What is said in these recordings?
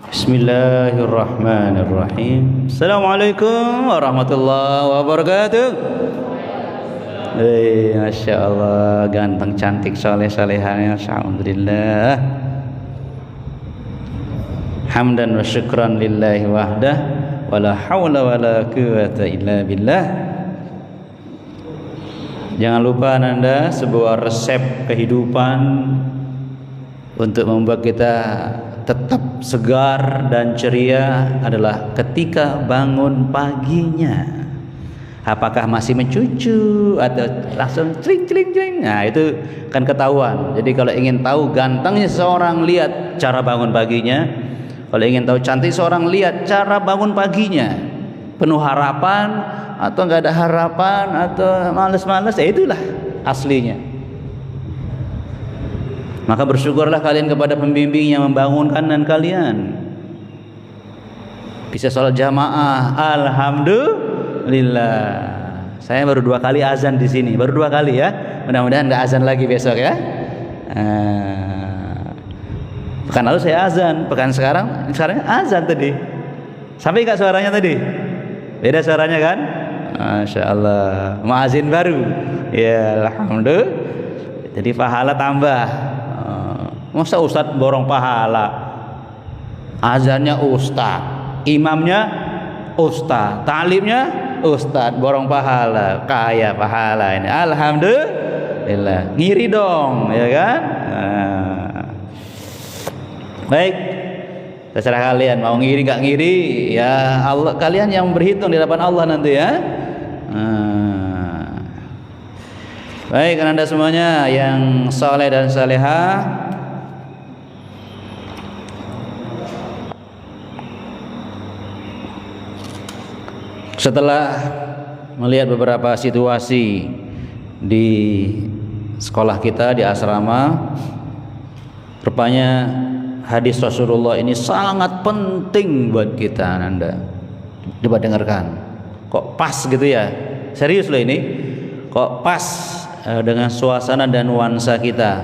Bismillahirrahmanirrahim. Assalamualaikum warahmatullahi wabarakatuh. Masya Allah, ganteng, cantik, soleh, solehah. Alhamdulillah. Hamdan wa syukran lillahi wahdah, wala hawla wala quwata illa billah. Jangan lupa Anda, sebuah resep kehidupan untuk membuat kita tetap segar dan ceria adalah ketika bangun paginya. Apakah masih mencucu atau langsung cling. Nah, itu kan ketahuan. Jadi kalau ingin tahu gantengnya seseorang, lihat cara bangun paginya. Kalau ingin tahu cantik seorang, lihat cara bangun paginya. Penuh harapan atau enggak ada harapan atau malas-malas, ya itulah aslinya. Maka bersyukurlah kalian kepada pembimbing yang membangunkan dan kalian bisa sholat jamaah. Alhamdulillah. Saya baru 2 kali azan di sini, baru 2 kali ya. Mudah-mudahan nggak azan lagi besok ya. Pekan lalu saya azan, pekan sekarang azan tadi. Sampai nggak suaranya tadi? Beda suaranya kan? Masya Allah. Muazin baru. Ya alhamdulillah. Jadi pahala tambah. Masa ustadz borong pahala? Azannya ustadz, imamnya ustadz, talimnya ustadz, borong pahala, kaya pahala ini. Alhamdulillah. Ngiri dong, ya kan? Baik, terserah kalian mau ngiri gak ngiri, ya Allah, kalian yang berhitung di hadapan Allah nanti ya. Baik, Anda semuanya yang saleh dan salehah, setelah melihat beberapa situasi di sekolah kita, di asrama, rupanya hadis Rasulullah ini sangat penting buat kita. Anda coba dengarkan, kok pas gitu ya, serius loh ini, kok pas dengan suasana dan nuansa kita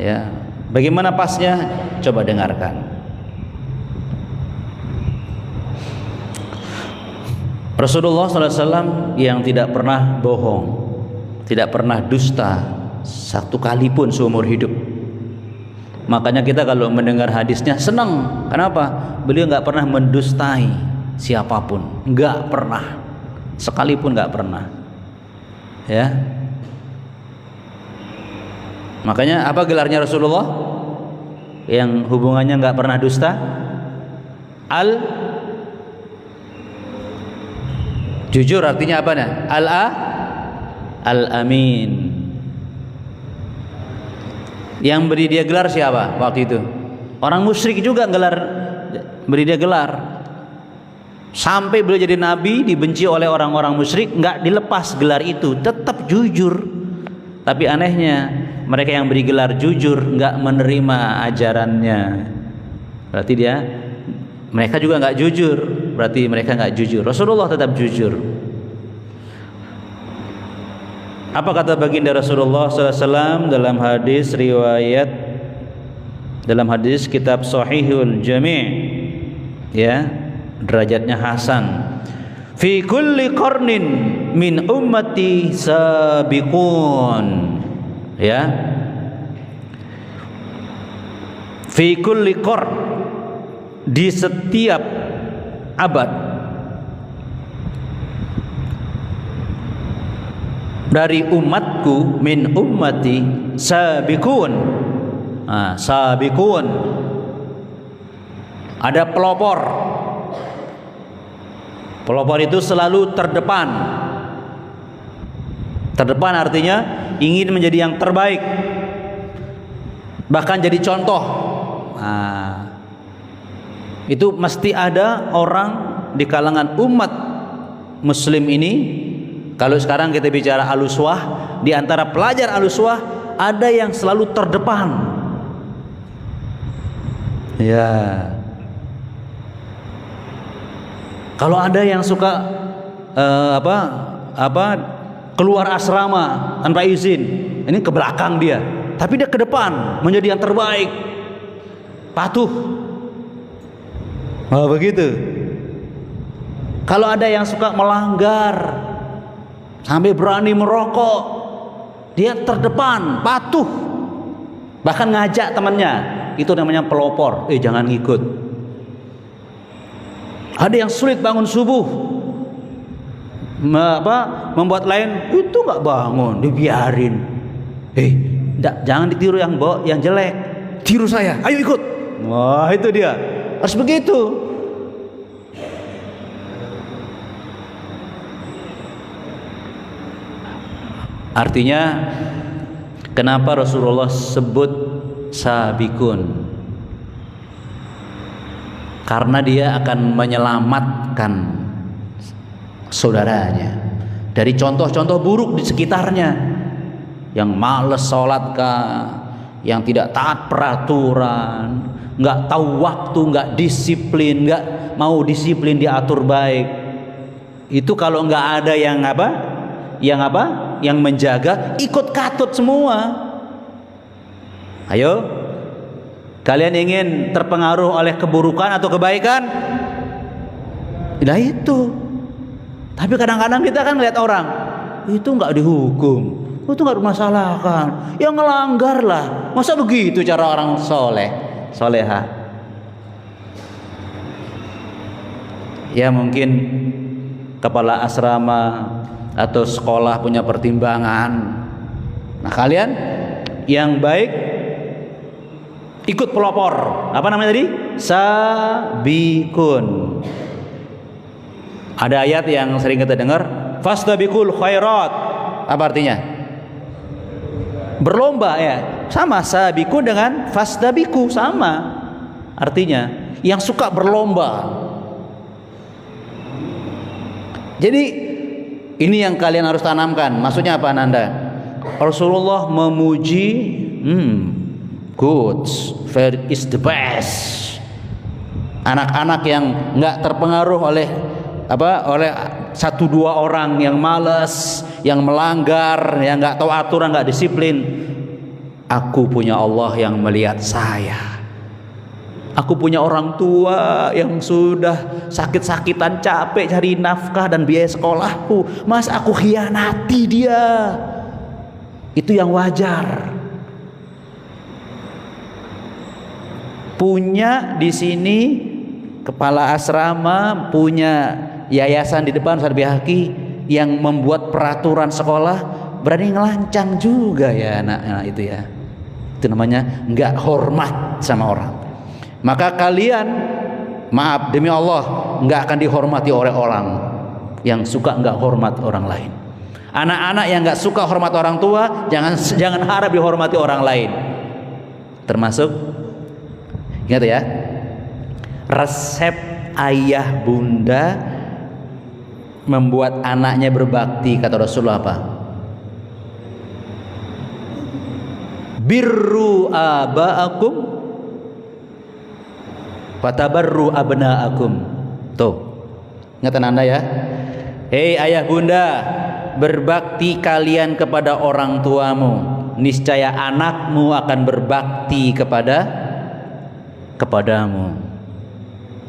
ya. Bagaimana pasnya? Coba dengarkan. Rasulullah SAW yang tidak pernah bohong, tidak pernah dusta satu kali pun seumur hidup. Makanya kita kalau mendengar hadisnya senang. Kenapa? Beliau nggak pernah mendustai siapapun, nggak pernah, sekalipun nggak pernah. Ya. Makanya apa gelarnya Rasulullah yang hubungannya nggak pernah dusta? Jujur artinya apa nih? Al-Amin. Yang beri dia gelar siapa waktu itu? Orang musyrik juga beri dia gelar. Sampai beliau jadi nabi, dibenci oleh orang-orang musyrik, nggak dilepas gelar itu, tetap jujur. Tapi anehnya mereka yang beri gelar jujur nggak menerima ajarannya. Berarti mereka juga nggak jujur. Berarti mereka nggak jujur. Rasulullah tetap jujur. Apa kata baginda Rasulullah SAW dalam hadis riwayat, dalam hadis kitab Sahihul Jami', ya, derajatnya hasan. Fi kulli qarnin min ummati sabiqun, ya. Fi kulli qarn, di setiap abad dari umatku, min ummati sabiqun. Sabiqun, ada pelopor. Pelopor itu selalu terdepan. Terdepan artinya ingin menjadi yang terbaik, bahkan jadi contoh. Itu mesti ada orang di kalangan umat muslim ini. Kalau sekarang kita bicara al-uswah, di antara pelajar al-uswah ada yang selalu terdepan. Ya. Kalau ada yang suka keluar asrama tanpa izin, ini ke belakang dia, tapi dia ke depan menjadi yang terbaik, patuh. Oh begitu. Kalau ada yang suka melanggar sampai berani merokok, dia terdepan, patuh, bahkan ngajak temannya, itu namanya pelopor. Jangan ngikut. Ada yang sulit bangun subuh, membuat lain itu nggak bangun, dibiarin. Jangan ditiru yang jelek, tiru saya, ayo ikut. Wah, itu dia, harus begitu. Artinya kenapa Rasulullah sebut sabikun? Karena dia akan menyelamatkan saudaranya dari contoh-contoh buruk di sekitarnya, yang malas sholat kah, yang tidak taat peraturan, nggak tahu waktu, nggak disiplin, nggak mau disiplin diatur baik. Itu kalau nggak ada yang menjaga, ikut katut semua. Ayo, kalian ingin terpengaruh oleh keburukan atau kebaikan? Nah itu. Tapi kadang-kadang kita kan ngeliat orang itu nggak dihukum, itu nggak dimasalahkan, ya ngelanggar lah. Masa begitu cara orang soleha? Ya mungkin kepala asrama atau sekolah punya pertimbangan. Nah kalian yang baik ikut pelopor. Apa namanya tadi? Sabikun. Ada ayat yang sering kita dengar, fastabiqul khairat. Apa artinya? Berlomba ya. Sama sabiku dengan fastabiqu, sama artinya yang suka berlomba. Jadi ini yang kalian harus tanamkan. Maksudnya apa Nanda? Rasulullah memuji good, very is the best. Anak-anak yang nggak terpengaruh oleh satu dua orang yang malas, yang melanggar, yang nggak tahu aturan, nggak disiplin. Aku punya Allah yang melihat saya. Aku punya orang tua yang sudah sakit-sakitan, capek cari nafkah dan biaya sekolahku. Mas aku khianati dia. Itu yang wajar. Punya di sini kepala asrama, punya yayasan di depan Ustaz Bihaki yang membuat peraturan sekolah, berani ngelancang juga ya anak-anak itu ya. Itu namanya nggak hormat sama orang. Maka kalian, maaf demi Allah, nggak akan dihormati oleh orang yang suka nggak hormat orang lain. Anak-anak yang nggak suka hormat orang tua, jangan harap dihormati orang lain. Termasuk, ingat ya, resep ayah bunda membuat anaknya berbakti, kata Rasulullah apa? Birru aba'akum fatabarru abna'akum. Tuh, ingatan Anda ya. Hei ayah bunda, berbakti kalian kepada orang tuamu, niscaya anakmu akan berbakti kepadamu.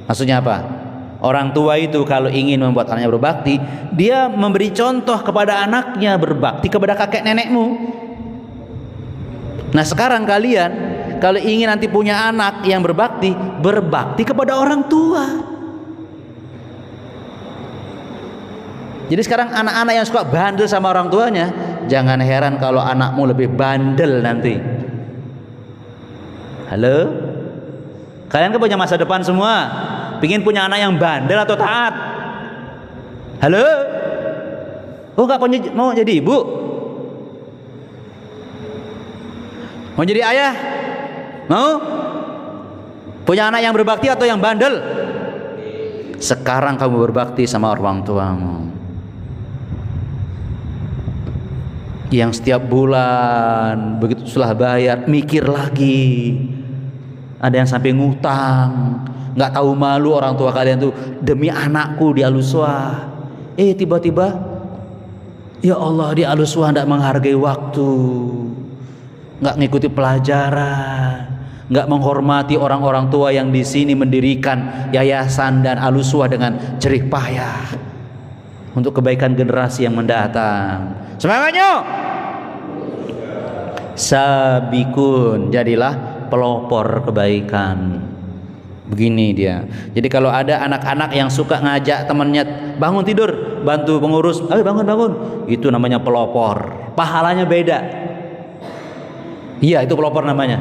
Maksudnya apa? Orang tua itu kalau ingin membuat anaknya berbakti, dia memberi contoh kepada anaknya berbakti kepada kakek nenekmu. Nah sekarang kalian kalau ingin nanti punya anak yang berbakti kepada orang tua. Jadi sekarang anak-anak yang suka bandel sama orang tuanya, jangan heran kalau anakmu lebih bandel nanti. Halo? Kalian kan punya masa depan semua. Pingin punya anak yang bandel atau taat? Halo? Oh gak mau jadi ibu? Mau jadi ayah? Mau? Punya anak yang berbakti atau yang bandel? Sekarang kamu berbakti sama orang tuamu, yang setiap bulan begitu setelah bayar mikir lagi. Ada yang sampai ngutang, nggak tahu malu orang tua kalian tuh, demi anakku di Al-Uswah. Tiba-tiba ya Allah, di Al-Uswah nggak menghargai waktu, nggak ngikuti pelajaran, nggak menghormati orang-orang tua yang di sini mendirikan yayasan dan Al-Uswah dengan jerih payah untuk kebaikan generasi yang mendatang. Semangatnya! Sabikun, jadilah pelopor kebaikan. Begini dia. Jadi kalau ada anak-anak yang suka ngajak temannya bangun tidur, bantu pengurus, ayo bangun, itu namanya pelopor. Pahalanya beda. Iya, itu pelopor namanya.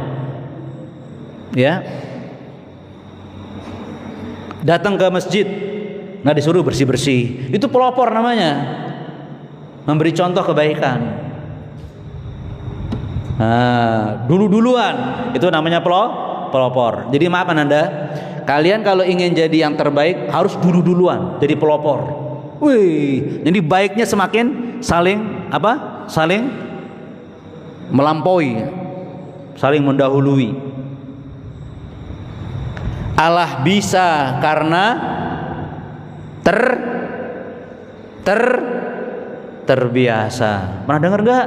Ya. Datang ke masjid, nggak disuruh bersih-bersih, itu pelopor namanya. Memberi contoh kebaikan. Duluan itu namanya pelopor. Jadi maaf Anda, kalian kalau ingin jadi yang terbaik harus duluan jadi pelopor. Wih, jadi baiknya semakin saling melampaui, saling mendahului. Allah bisa karena terbiasa. Pernah dengar gak?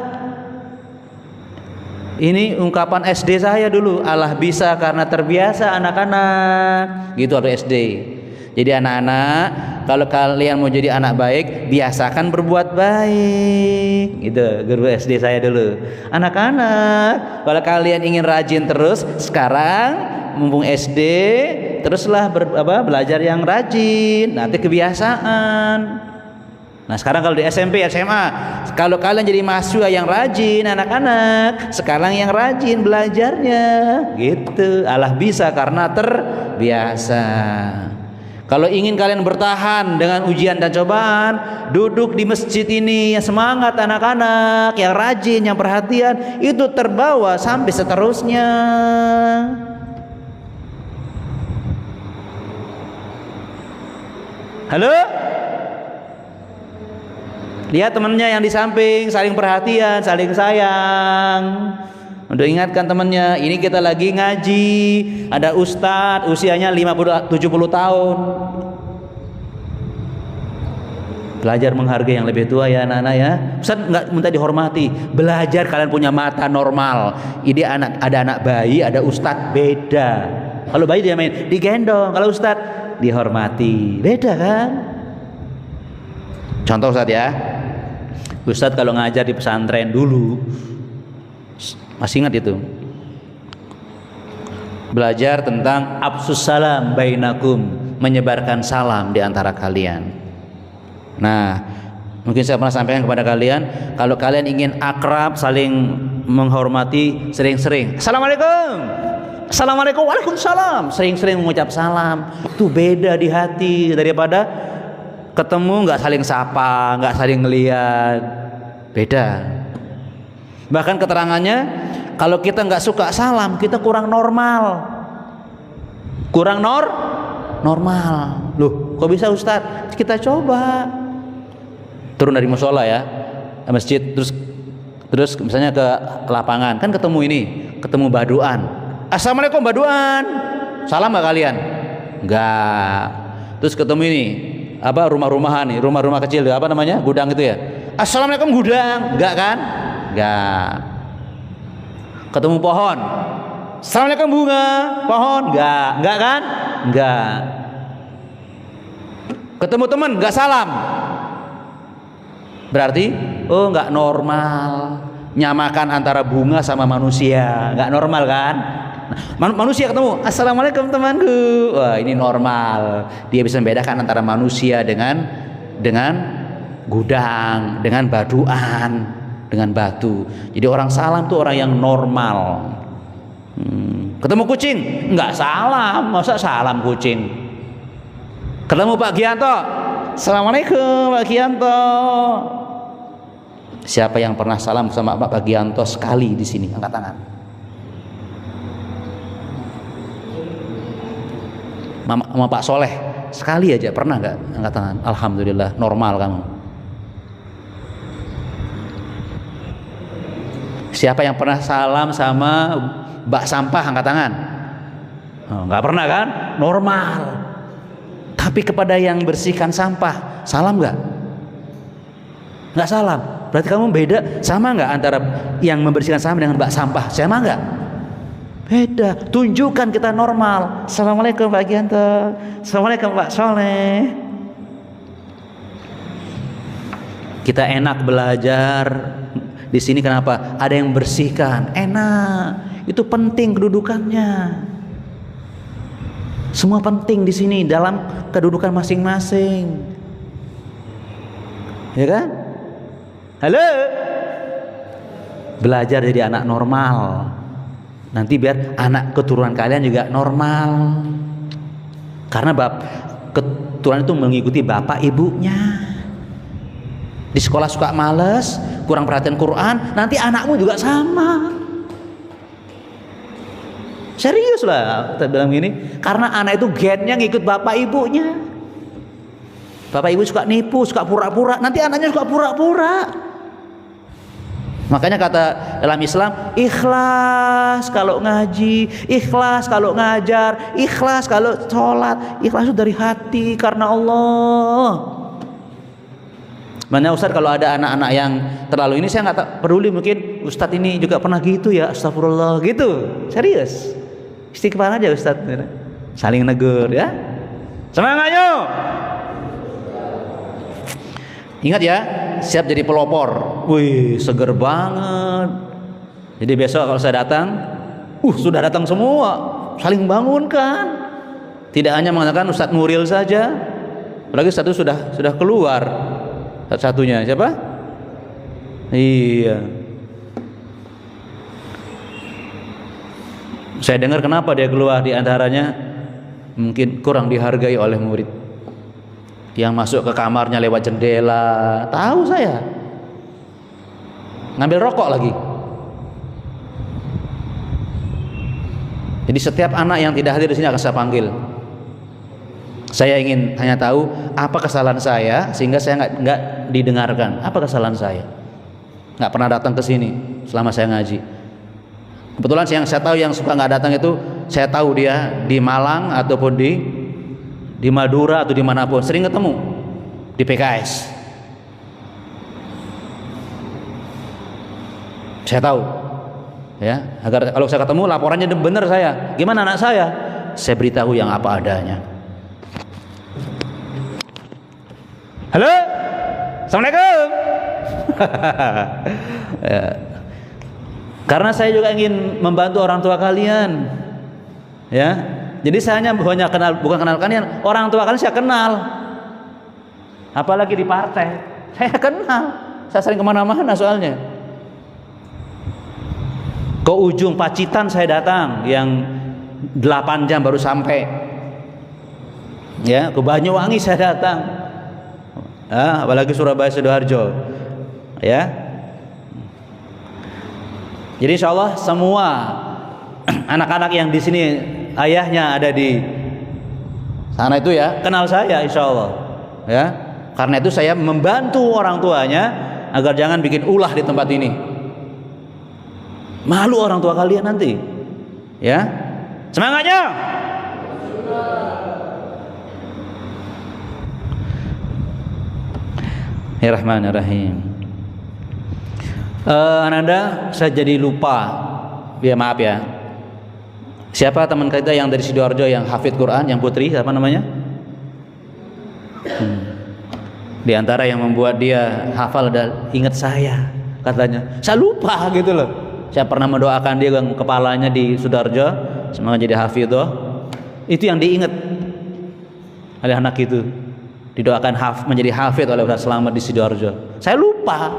Ini ungkapan SD saya dulu. Allah bisa karena terbiasa anak-anak. Gitu atau SD. Jadi anak-anak, kalau kalian mau jadi anak baik, biasakan berbuat baik. Gitu guru SD saya dulu. Anak-anak, kalau kalian ingin rajin terus, sekarang mumpung SD, teruslah belajar yang rajin. Nanti kebiasaan. Nah sekarang kalau di SMP, SMA, kalau kalian jadi mahasiswa yang rajin, anak-anak, sekarang yang rajin belajarnya, gitu. Allah bisa karena terbiasa. Kalau ingin kalian bertahan dengan ujian dan cobaan, duduk di masjid ini yang semangat anak-anak, yang rajin, yang perhatian, itu terbawa sampai seterusnya. Halo? Lihat temannya yang di samping, saling perhatian, saling sayang. Untuk ingatkan temannya, ini kita lagi ngaji, ada ustadz usianya 50-70 tahun. Belajar menghargai yang lebih tua ya anak-anak ya. Ustadz nggak minta dihormati, belajar kalian punya mata normal. Ini ada anak bayi, ada ustadz, beda. Kalau bayi dia main digendong, kalau ustadz dihormati, beda kan? Contoh Ustadz ya, Ustadz kalau ngajar di pesantren dulu, masih ingat itu, belajar tentang absus salam bainakum, menyebarkan salam di antara kalian. Nah, mungkin saya pernah sampaikan kepada kalian, kalau kalian ingin akrab, saling menghormati, sering-sering Assalamualaikum, Assalamualaikum, Waalaikumsalam, sering-sering mengucap salam. Itu beda di hati daripada ketemu nggak saling sapa, nggak saling ngeliat, beda. Bahkan keterangannya, kalau kita nggak suka salam, kita kurang normal. Normal. Loh, kok bisa Ustadz? Kita coba turun dari musola ya, masjid, terus misalnya ke lapangan, kan ketemu baduan. Assalamualaikum baduan. Salam nggak kalian? Nggak. Terus ketemu ini rumah-rumahan nih, rumah-rumah kecil, apa namanya, gudang itu ya. Assalamualaikum gudang, enggak kan? Enggak. Ketemu pohon, Assalamualaikum bunga, pohon, enggak kan? Enggak. Ketemu teman, enggak salam, berarti enggak normal. Nyamakan antara bunga sama manusia, enggak normal kan? Manusia ketemu, Assalamualaikum temanku. Wah, ini normal. Dia bisa membedakan antara manusia dengan gudang, dengan baduan, dengan batu. Jadi orang salam tuh orang yang normal. Ketemu kucing, enggak salam. Masa salam kucing? Ketemu Pak Gianto, Assalamualaikum Pak Gianto. Siapa yang pernah salam sama Pak Gianto sekali di sini? Angkat tangan. Sama Pak Soleh sekali aja pernah nggak? Angkat tangan. Alhamdulillah, normal kamu. Siapa yang pernah salam sama Mbak Sampah? Angkat tangan. Nggak pernah kan? Normal. Tapi kepada yang bersihkan sampah, salam nggak? Nggak salam. Berarti kamu beda, sama nggak antara yang membersihkan sampah dengan Mbak Sampah? Sama nggak? Beda. Tunjukkan kita normal. Assalamualaikum Pak Gianto. Assalamualaikum Pak Soleh. Kita enak belajar di sini. Kenapa? Ada yang bersihkan. Enak. Itu penting kedudukannya. Semua penting di sini dalam kedudukan masing-masing. Ya kan? Halo. Belajar jadi anak normal. Nanti biar anak keturunan kalian juga normal. Karena keturunan itu mengikuti bapak ibunya. Di sekolah suka males, kurang perhatian Quran, nanti anakmu juga sama. Serius lah kita bilang gini. Karena anak itu gennya ngikut bapak ibunya. Bapak ibu suka nipu, suka pura-pura, nanti anaknya suka pura-pura. Makanya kata dalam Islam, ikhlas kalau ngaji, ikhlas kalau ngajar, ikhlas kalau sholat. Ikhlas itu dari hati karena Allah. Mana Ustaz, kalau ada anak-anak yang terlalu ini saya nggak peduli, mungkin Ustaz ini juga pernah gitu ya, astagfirullah gitu. Serius, istighfar aja Ustaz, saling negur ya. Semangatnya. Ingat ya, siap jadi pelopor. Wih, seger banget. Jadi besok kalau saya datang, sudah datang semua, saling bangunkan. Tidak hanya mengatakan Ustadz Nuril saja, apalagi satu sudah keluar. Satu-satunya siapa? Iya. Saya dengar kenapa dia keluar, di antaranya mungkin kurang dihargai oleh murid. Yang masuk ke kamarnya lewat jendela, tahu saya. Ngambil rokok lagi. Jadi setiap anak yang tidak hadir di sini akan saya panggil. Saya ingin hanya tahu apa kesalahan saya sehingga saya nggak didengarkan. Apa kesalahan saya? Nggak pernah datang ke sini selama saya ngaji. Kebetulan yang saya tahu yang suka nggak datang itu, saya tahu dia di Malang ataupun di Madura atau dimanapun, sering ketemu di PKS. Saya tahu, ya, agar kalau saya ketemu laporannya benar saya. Gimana anak saya? Saya beritahu yang apa adanya. Halo, assalamualaikum. Ya. Karena saya juga ingin membantu orang tua kalian, ya. Jadi saya hanya bukan kenal kalian, orang tua kalian saya kenal. Apalagi di partai, saya kenal. Saya sering kemana-mana soalnya. Ke ujung Pacitan saya datang, yang 8 jam baru sampai. Ya, ke Banyuwangi saya datang. Apalagi Surabaya Sidoarjo. Ya. Jadi insya Allah semua anak-anak yang di sini ayahnya ada di sana itu ya kenal saya insya Allah, ya. Karena itu saya membantu orang tuanya agar jangan bikin ulah di tempat ini. Malu orang tua kalian nanti, ya. Semangatnya. Bismillahirrahmanirrahim. Ananda, saya jadi lupa. Ya maaf ya. Siapa teman kita yang dari Sidoarjo yang hafid Quran, yang putri, siapa namanya? Di antara yang membuat dia hafal dan ingat saya, katanya. Saya lupa gitu loh. Saya pernah mendoakan dia yang kepalanya di Sidoarjo, semoga jadi hafidh. Itu yang diingat oleh anak itu. Didoakan menjadi hafidh oleh Ustaz Slamet di Sidoarjo. Saya lupa.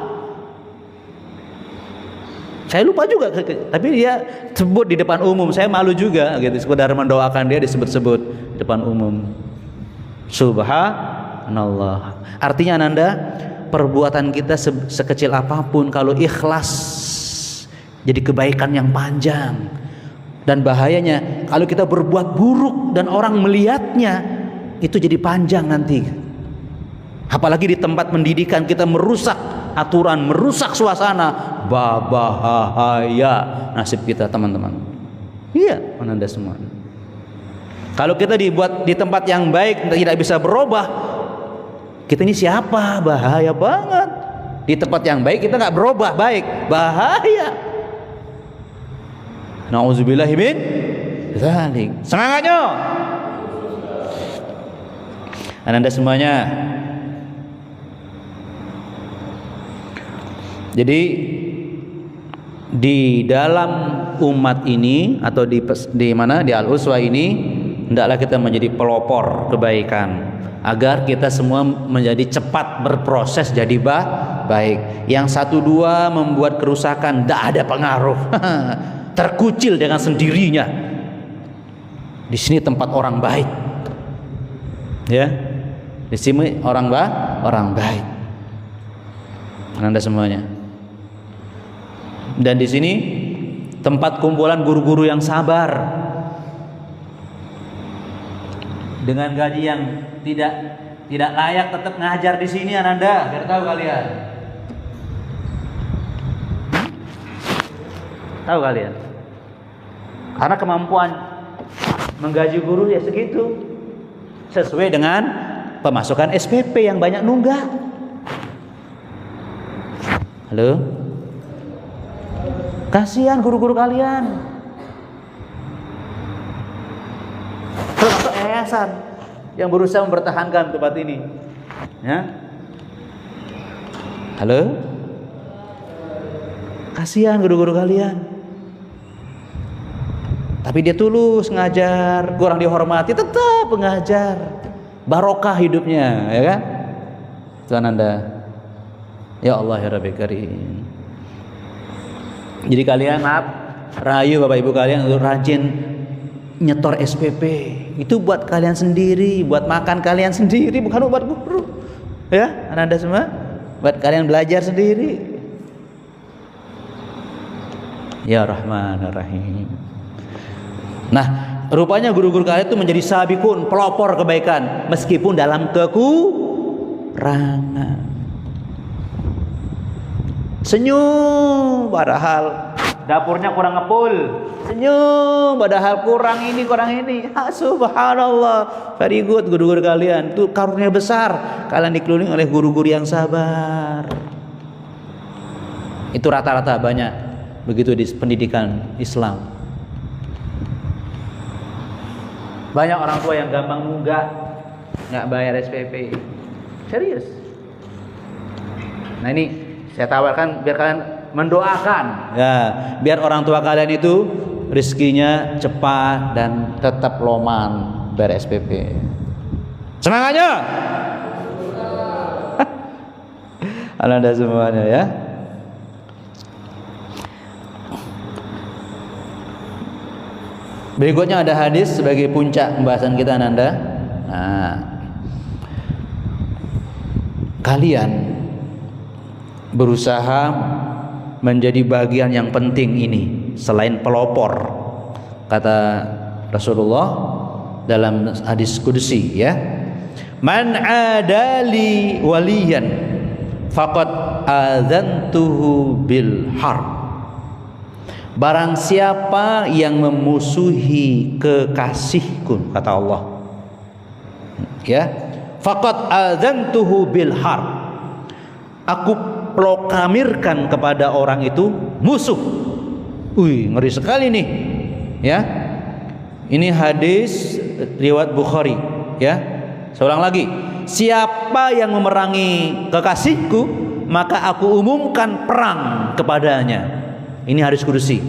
Saya lupa juga, tapi dia sebut di depan umum. Saya malu juga gitu, sekedar mendoakan dia disebut-sebut di depan umum. Subhanallah. Artinya Ananda, perbuatan kita sekecil apapun kalau ikhlas jadi kebaikan yang panjang. Dan bahayanya kalau kita berbuat buruk dan orang melihatnya, itu jadi panjang nanti. Apalagi di tempat pendidikan kita merusak aturan, merusak suasana, bahaya nasib kita teman-teman. Iya, Ananda semua. Kalau kita dibuat di tempat yang baik tidak bisa berubah, kita ini siapa? Bahaya banget. Di tempat yang baik kita nggak berubah baik, bahaya. Nauzubillahi min dzalik. Semangatnya. Anda semuanya. Jadi di dalam umat ini atau di mana di Al-Uswah ini hendaklah kita menjadi pelopor kebaikan agar kita semua menjadi cepat berproses jadi baik. Yang satu dua membuat kerusakan tidak ada pengaruh. Terkucil dengan sendirinya. Di sini tempat orang baik. Ya. Di sini orang baik. Anda semuanya. Dan di sini tempat kumpulan guru-guru yang sabar dengan gaji yang tidak layak tetap ngajar di sini Ananda, biar tahu kalian. Tahu kalian? Karena kemampuan menggaji guru ya segitu, sesuai dengan pemasukan SPP yang banyak nunggak. Halo? Kasihan guru-guru kalian. Termasuk yayasan yang berusaha mempertahankan tempat ini. Ya. Halo? Kasihan guru-guru kalian. Tapi dia tulus ngajar, kurang dihormati tetap mengajar. Barokah hidupnya, ya kan? Tuhan Anda. Ya Allah ya Rabbi Karim. Jadi kalian rayu Bapak Ibu kalian untuk rajin nyetor SPP. Itu buat kalian sendiri, buat makan kalian sendiri, bukan buat guru. Ya, Anda semua buat kalian belajar sendiri. Ya Rahman Rahim. Nah, rupanya guru-guru kalian itu menjadi sabikun, pelopor kebaikan meskipun dalam kekurangan. Senyum padahal dapurnya kurang ngepul. Senyum padahal kurang ini. Subhanallah. Very good guru-guru kalian. Itu karunia besar. Kalian dikelilingi oleh guru-guru yang sabar. Itu rata-rata banyak begitu di pendidikan Islam. Banyak orang tua yang gampang nunggak, nggak bayar SPP. Serius. Nah ini saya tawarkan biar kalian mendoakan ya, biar orang tua kalian itu rezekinya cepat dan tetap loman bayar SPP. Semangatnya. Anda semuanya ya. Berikutnya ada hadis sebagai puncak pembahasan kita Ananda. Nah, kalian berusaha menjadi bagian yang penting ini selain pelopor, kata Rasulullah dalam hadis qudsi ya, man adali waliyan faqad adzantuhu bil harb. Barang siapa yang memusuhi kekasihku, kata Allah ya, faqad adzantuhu bil harb, aku proklamirkan kepada orang itu musuh. Wih, ngeri sekali nih ya. Ini hadis riwayat Bukhari ya. Saya ulang lagi, siapa yang memerangi kekasihku maka aku umumkan perang kepadanya. Ini hadis qudsi.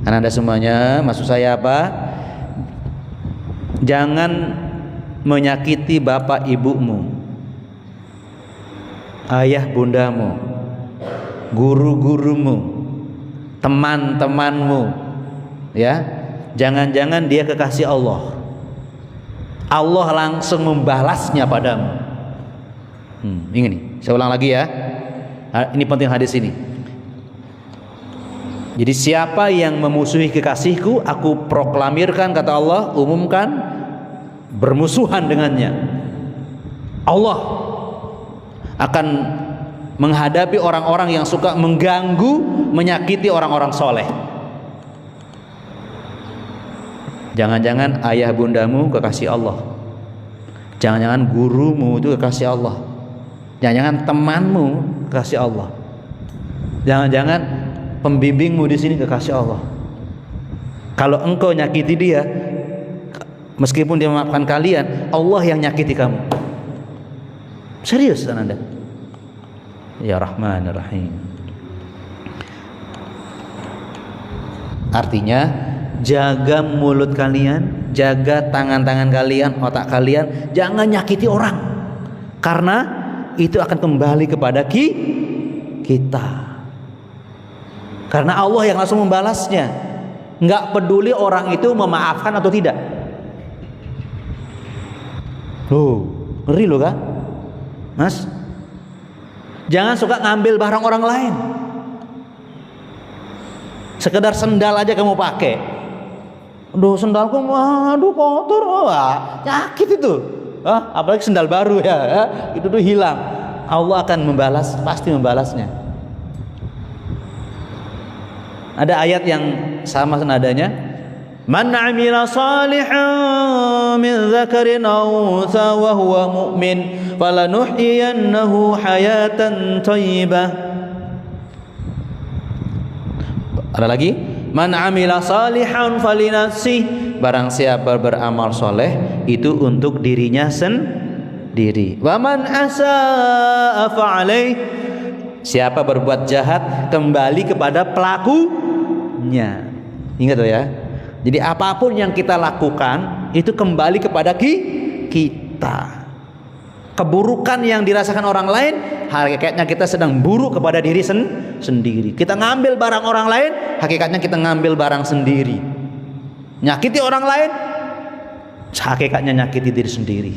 Anda semuanya, maksud saya apa? Jangan menyakiti bapak ibumu, ayah bundamu, guru-gurumu, teman-temanmu, ya. Jangan-jangan dia kekasih Allah. Allah langsung membalasnya padamu. Ini, saya ulang lagi ya. Ini penting hadis ini. Jadi siapa yang memusuhi kekasihku, aku proklamirkan, kata Allah, umumkan bermusuhan dengannya. Allah akan menghadapi orang-orang yang suka mengganggu, menyakiti orang-orang soleh. Jangan-jangan ayah bundamu kekasih Allah, jangan-jangan gurumu itu kekasih Allah, jangan-jangan temanmu kekasih Allah, jangan-jangan pembimbingmu di sini kekasih Allah. Kalau engkau nyakiti dia, meskipun dia memaafkan kalian, Allah yang nyakiti kamu. Serius Anda? Ya Rahman Rahim. Artinya, jaga mulut kalian, jaga tangan-tangan kalian, otak kalian, jangan nyakiti orang, karena itu akan kembali kepada kita. Karena Allah yang langsung membalasnya. Nggak peduli orang itu memaafkan atau tidak. Ngeri loh kan, Mas? Jangan suka ngambil barang orang lain. Sekedar sendal aja kamu pakai. Aduh, sendalku kotor. Nyakit itu. Apalagi sendal baru ya. Itu tuh hilang. Allah akan membalas, pasti membalasnya. Ada ayat yang sama nadanya. Man 'amila salihan min dzakarin aw untha wa huwa mu'min falanuhyiyannahu hayatan thayyibah. Ada lagi, man 'amila salihan falinafsih, barang siapa beramal soleh itu untuk dirinya sendiri. Wa man asaa fa'alaih, siapa berbuat jahat kembali kepada pelakunya. Ingat tuh ya. Jadi apapun yang kita lakukan itu kembali kepada kita. Keburukan yang dirasakan orang lain, hakikatnya kita sedang buruk kepada diri sendiri. Kita ngambil barang orang lain, hakikatnya kita ngambil barang sendiri. Nyakiti orang lain, hakikatnya nyakiti diri sendiri.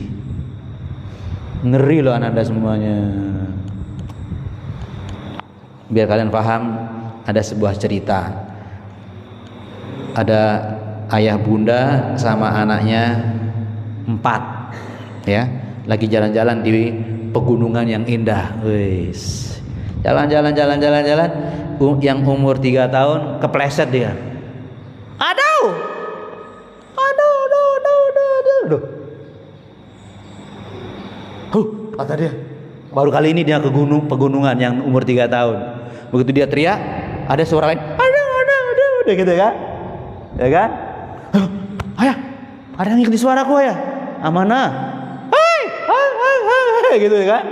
Ngeri loh Anda semuanya. Biar kalian paham, ada sebuah cerita. Ada ayah bunda sama anaknya 4, ya. Lagi jalan-jalan di pegunungan yang indah. Wis. Jalan-jalan. Yang umur 3 tahun kepleset dia. Aduh. Kata dia. Baru kali ini dia ke pegunungan yang umur 3 tahun. Begitu dia teriak, ada suara lain. Aduh, gitu kan? Ya kan? Ayah, ada yang ngikuti suaraku ayah. Amanah. Gitu kan,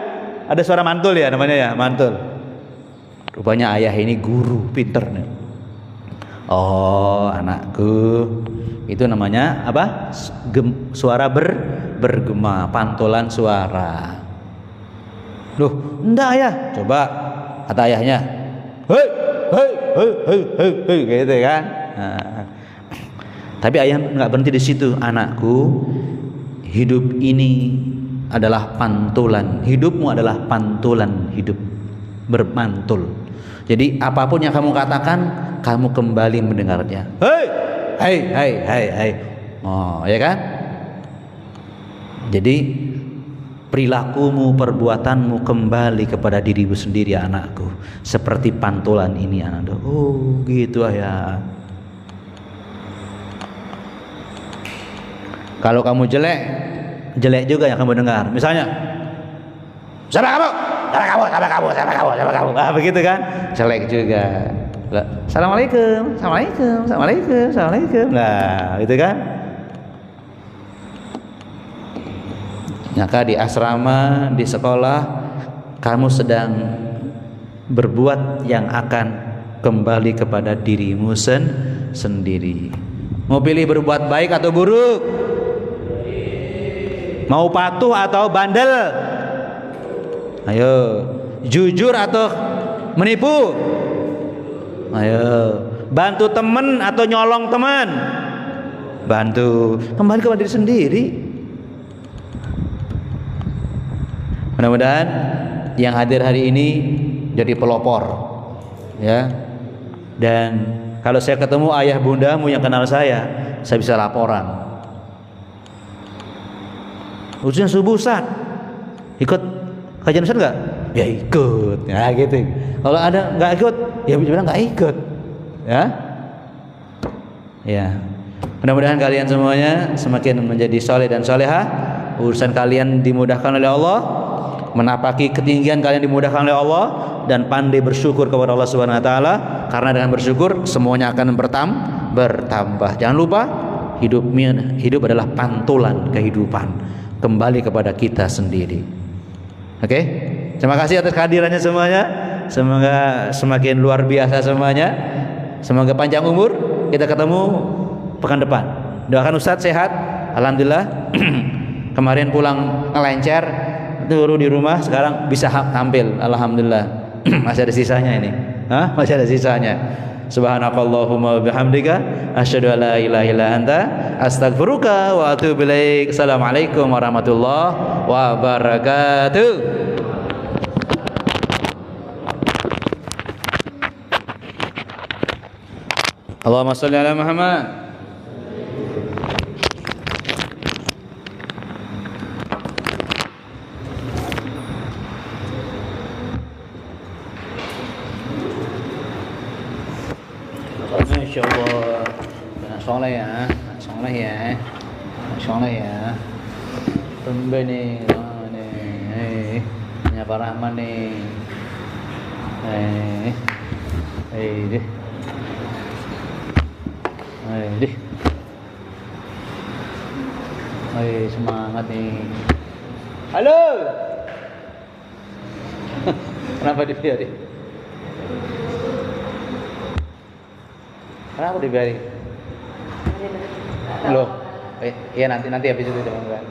ada suara mantul ya namanya ya, mantul. Rupanya ayah ini guru pinter nih. Oh anakku, itu namanya apa? Suara bergema, pantulan suara. Loh, enggak ayah. Coba kata ayahnya, hei, gitu kan. Nah, tapi ayah nggak berhenti di situ. Anakku, hidup ini adalah pantulan, hidupmu adalah pantulan hidup, bermantul. Jadi apapun yang kamu katakan, kamu kembali mendengarnya. Hei. Oh, ya kan? Jadi perilakumu, perbuatanmu kembali kepada dirimu sendiri anakku. Seperti pantulan ini anak. Oh, gitu ayah. Kalau kamu jelek juga yang kamu dengar. Misalnya, siapa kamu? Begitu kan? Jelek juga. Assalamualaikum. Nah, gitu kan? Maka di asrama, di sekolah, kamu sedang berbuat yang akan kembali kepada dirimu sendiri. Mau pilih berbuat baik atau buruk? Mau patuh atau bandel? Ayo, jujur atau menipu? Ayo, bantu teman atau nyolong teman? Bantu. Kembali kepada diri sendiri. Mudah-mudahan yang hadir hari ini jadi pelopor, ya. Dan kalau saya ketemu ayah bundamu yang kenal saya bisa laporan. Ujian subuh Ustaz, ikut kajian Ustaz enggak? Ya ikut, ya gitu. Kalau ada enggak ikut, ya bilang enggak ikut, ya. Ya. Mudah-mudahan kalian semuanya semakin menjadi soleh dan solehah. Urusan kalian dimudahkan oleh Allah, menapaki ketinggian kalian dimudahkan oleh Allah, dan pandai bersyukur kepada Allah Subhanahu wa taala, karena dengan bersyukur semuanya akan bertambah. Jangan lupa hidup adalah pantulan kehidupan, kembali kepada kita sendiri. Oke? Terima kasih atas kehadirannya semuanya. Semoga semakin luar biasa semuanya. Semoga panjang umur. Kita ketemu pekan depan. Doakan Ustadz sehat. Alhamdulillah. Kemarin pulang ngelencer, turun di rumah, sekarang bisa tampil. Alhamdulillah. Masih ada sisanya ini. Hah? Masih ada sisanya. Subhanakallahumma bihamdika asyhadu an la ilaha illa anta astaghfiruka wa atubu ilaik. Assalamualaikum warahmatullahi wabarakatuh. Allahumma shalli ala Muhammad. Masya Allah, soleh ya, soleh ya, soleh ya. Tumben nih, nih, Pak Rahman nih, deh, deh, semangat nih. Halo, kenapa dibiarin? Kenapa dibiarin? Loh, iya nanti habis itu teman-teman.